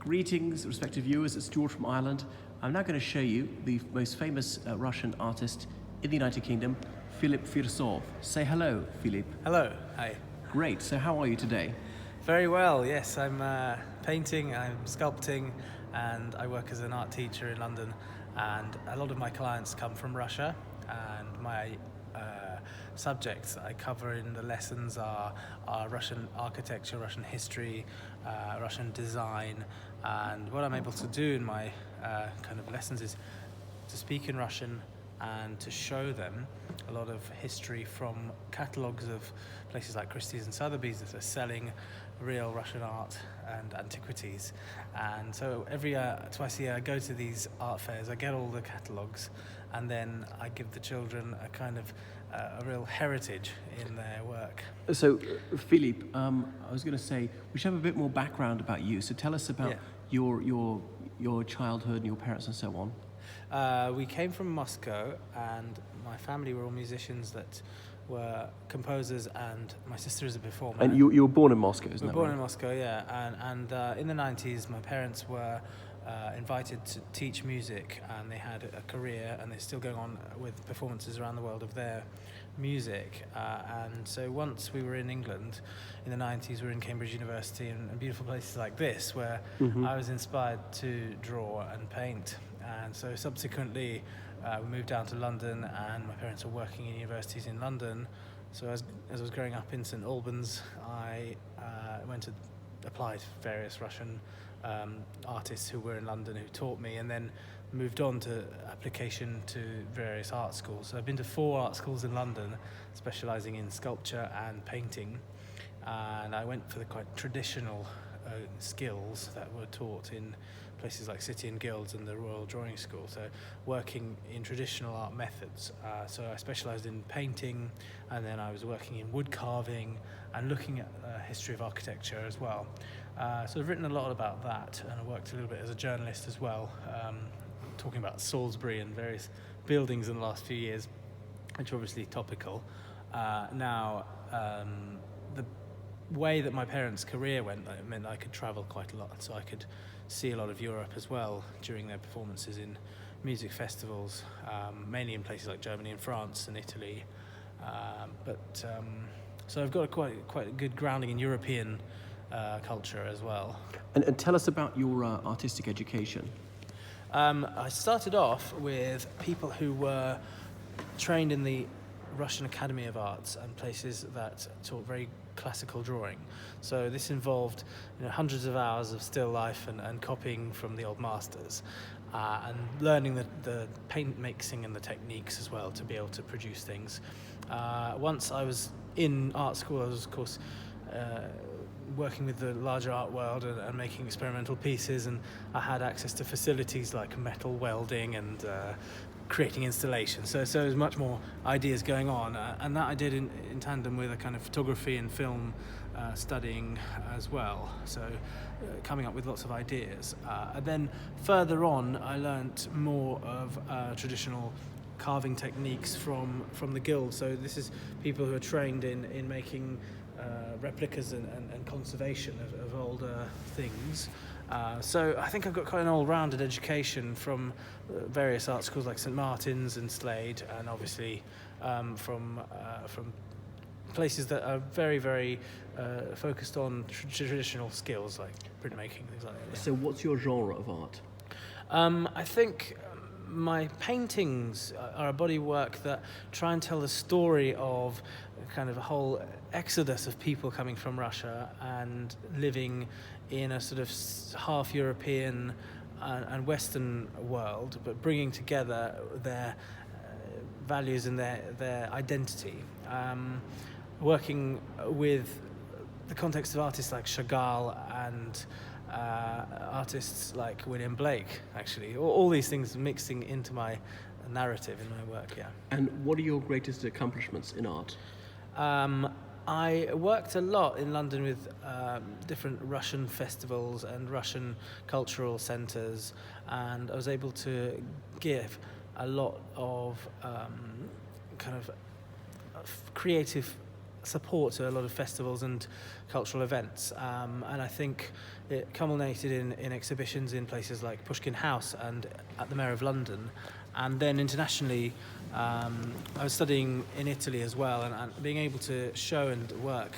Greetings, respected viewers. It's George from Ireland. I'm now going to show you the most famous Russian artist in the United Kingdom, Philip Firsov. Say hello, Philip. Hello, hi. Great. So how are you today? Very well, yes. I'm painting, I'm sculpting, and I work as an art teacher in London. And a lot of my clients come from Russia, and my subjects I cover in the lessons are Russian architecture, Russian history, Russian design. And what I'm able to do in my kind of lessons is to speak in Russian and to show them a lot of history from catalogues of places like Christie's and Sotheby's that are selling real Russian art and antiquities. And so every twice a year I go to these art fairs, I get all the catalogues, and then I give the children a kind of a real heritage in their work. So, Philip, I was going to say, we should have a bit more background about you. So tell us about your childhood and your parents and so on. We came from Moscow, and my family were all musicians that were composers, and my sister is a performer. And you were born in Moscow, isn't that right? We were born in Moscow, yeah. And in the 90s, my parents were invited to teach music, and they had a career, and they're still going on with performances around the world of their music. And so once we were in England in the 90s, we were in Cambridge University and beautiful places like this, where I was inspired to draw and paint. And so subsequently, we moved down to London, and my parents were working in universities in London. So as I was growing up in St Albans, I went to apply to various Russian artists who were in London who taught me, and then moved on to application to various art schools. So I've been to 4 art schools in London, specialising in sculpture and painting. And I went for the quite traditional skills that were taught in places like City and Guilds and the Royal Drawing School, so working in traditional art methods. So I specialised in painting, and then I was working in wood carving and looking at history of architecture as well. So I've written a lot about that, and I worked a little bit as a journalist as well, talking about Salisbury and various buildings in the last few years, which are obviously topical. Now, the way that my parents' career went, it meant I could travel quite a lot, so I could see a lot of Europe as well during their performances in music festivals, mainly in places like Germany and France and Italy. So I've got quite a good grounding in European culture as well. And tell us about your artistic education. I started off with people who were trained in the Russian Academy of Arts and places that taught very classical drawing. So this involved hundreds of hours of still life and copying from the old masters, and learning the paint mixing and the techniques as well to be able to produce things. Once I was in art school, I was of course working with the larger art world and making experimental pieces, and I had access to facilities like metal welding and creating installations. So there's much more ideas going on, and that I did in tandem with a kind of photography and film studying as well. So coming up with lots of ideas. And then further on, I learnt more of traditional carving techniques from the guild. So this is people who are trained in making replicas and conservation of older things. So I think I've got quite an all-rounded education from various art schools like St Martin's and Slade, and obviously from places that are very, very focused on traditional skills like printmaking, things like that. Yeah. So what's your genre of art? I think my paintings are a body work that try and tell the story of kind of a whole exodus of people coming from Russia and living in a sort of half European and Western world, but bringing together their values and their identity. Working with the context of artists like Chagall and artists like William Blake, actually. All these things mixing into my narrative in my work, yeah. And what are your greatest accomplishments in art? I worked a lot in London with different Russian festivals and Russian cultural centres, and I was able to give a lot of kind of creative support to a lot of festivals and cultural events, and I think it culminated in exhibitions in places like Pushkin House and at the Mayor of London, and then internationally. I was studying in Italy as well, and being able to show and work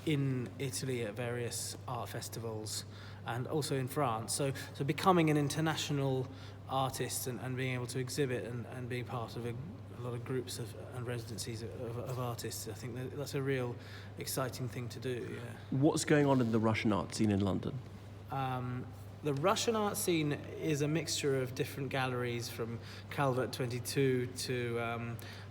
in Italy at various art festivals, and also in France. So becoming an international artist and being able to exhibit and being part of a lot of groups and residencies of artists, I think that's a real exciting thing to do. Yeah. What's going on in the Russian art scene in London? The Russian art scene is a mixture of different galleries, from Calvert 22 to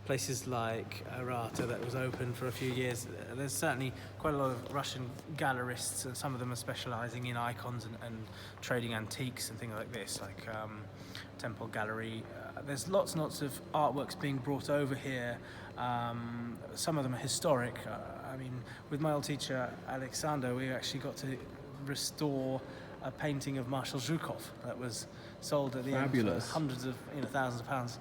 places like Arata that was open for a few years. There's certainly quite a lot of Russian gallerists, and some of them are specialising in icons and trading antiques and things like this, like Temple Gallery. There's lots and lots of artworks being brought over here. Some of them are historic. I mean, with my old teacher Alexander, we actually got to restore a painting of Marshal Zhukov that was sold at the end for hundreds of thousands of pounds.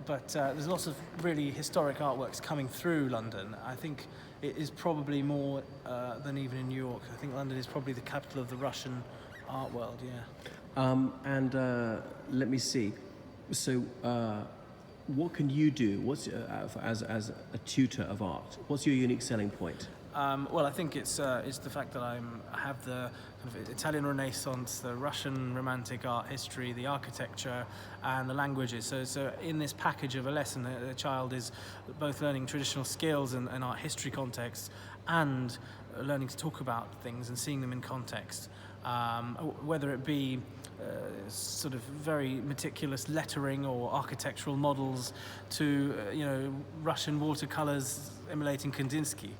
But there's lots of really historic artworks coming through London. I think it is probably more than even in New York. I think London is probably the capital of the Russian art world. Yeah. Let me see. So, what can you do? What's as a tutor of art? What's your unique selling point? Well, I think it's the fact that I have the kind of Italian Renaissance, the Russian Romantic art history, the architecture, and the languages. So in this package of a lesson, the child is both learning traditional skills and art history context, and learning to talk about things and seeing them in context. Whether it be sort of very meticulous lettering or architectural models to Russian watercolors emulating Kandinsky.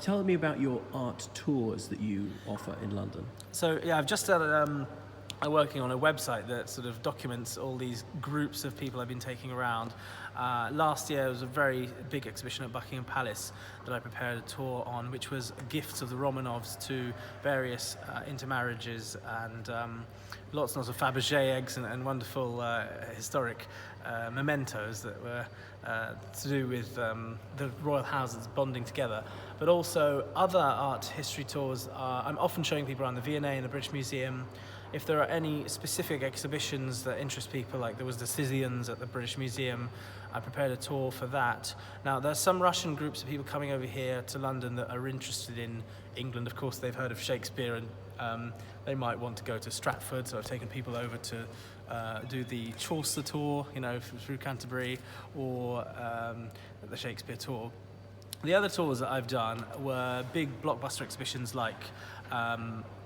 Tell me about your art tours that you offer in London. So yeah, I've just started working on a website that sort of documents all these groups of people I've been taking around. Last year was a very big exhibition at Buckingham Palace that I prepared a tour on, which was gifts of the Romanovs to various intermarriages, and lots and lots of Fabergé eggs and wonderful historic mementos that were to do with the royal houses bonding together. But also other art history tours. I'm often showing people around the V&A and the British Museum. If there are any specific exhibitions that interest people, like there was the Scythians at the British Museum, I prepared a tour for that. Now, there's some Russian groups of people coming over here to London that are interested in England. Of course, they've heard of Shakespeare, and they might want to go to Stratford, so I've taken people over to do the Chaucer tour, through Canterbury, or the Shakespeare tour. The other tours that I've done were big blockbuster exhibitions like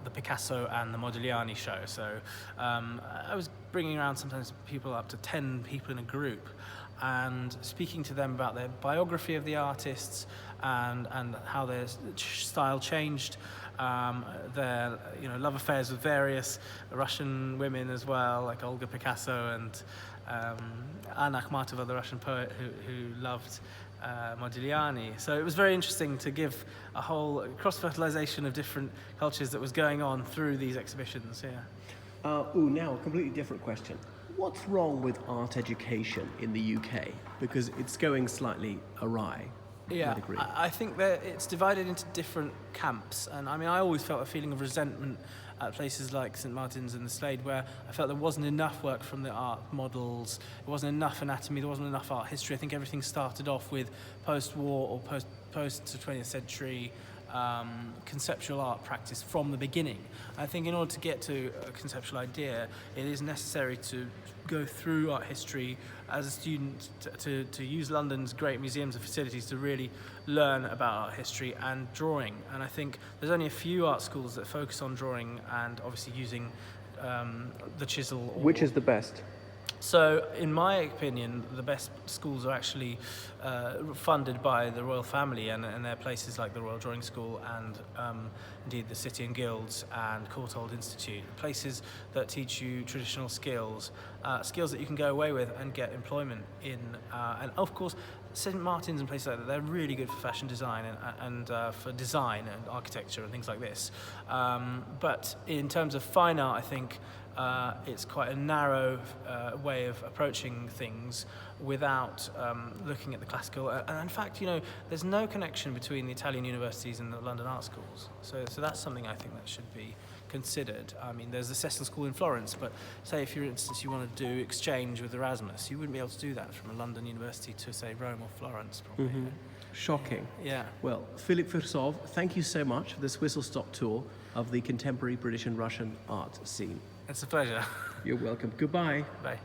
the Picasso and the Modigliani show. So I was bringing around sometimes people up to 10 people in a group and speaking to them about their biography of the artists and how their style changed, their love affairs with various Russian women as well, like Olga Picasso and Anna Akhmatova, the Russian poet who loved Modigliani. So it was very interesting to give a whole cross-fertilization of different cultures that was going on through these exhibitions. Yeah. Now a completely different question. What's wrong with art education in the UK? Because it's going slightly awry. Yeah, I think that it's divided into different camps, and I always felt a feeling of resentment at places like St Martin's and the Slade, where I felt there wasn't enough work from the art models, there wasn't enough anatomy, there wasn't enough art history. I think everything started off with post-war or post to 20th century conceptual art practice from the beginning. I think in order to get to a conceptual idea, it is necessary to go through art history as a student, to use London's great museums and facilities to really learn about art history and drawing. And I think there's only a few art schools that focus on drawing and obviously using the chisel. Which is the best? So, in my opinion, the best schools are actually funded by the royal family, and they're places like the Royal Drawing School and indeed the City and Guilds and Courtauld Institute, places that teach you traditional skills, skills that you can go away with and get employment in. And of course, St Martin's and places like that, they're really good for fashion design and for design and architecture and things like this. But in terms of fine art, I think it's quite a narrow way of approaching things without looking at the classical. And in fact, there's no connection between the Italian universities and the London art schools. So that's something I think that should be considered. I mean, there's the Cecil School in Florence, but say if, for instance, you want to do exchange with Erasmus, you wouldn't be able to do that from a London university to, say, Rome or Florence, probably. Shocking. Yeah. Well, Philip Firsov, thank you so much for this whistle-stop tour of the contemporary British and Russian art scene. It's a pleasure. You're welcome. Goodbye. Bye.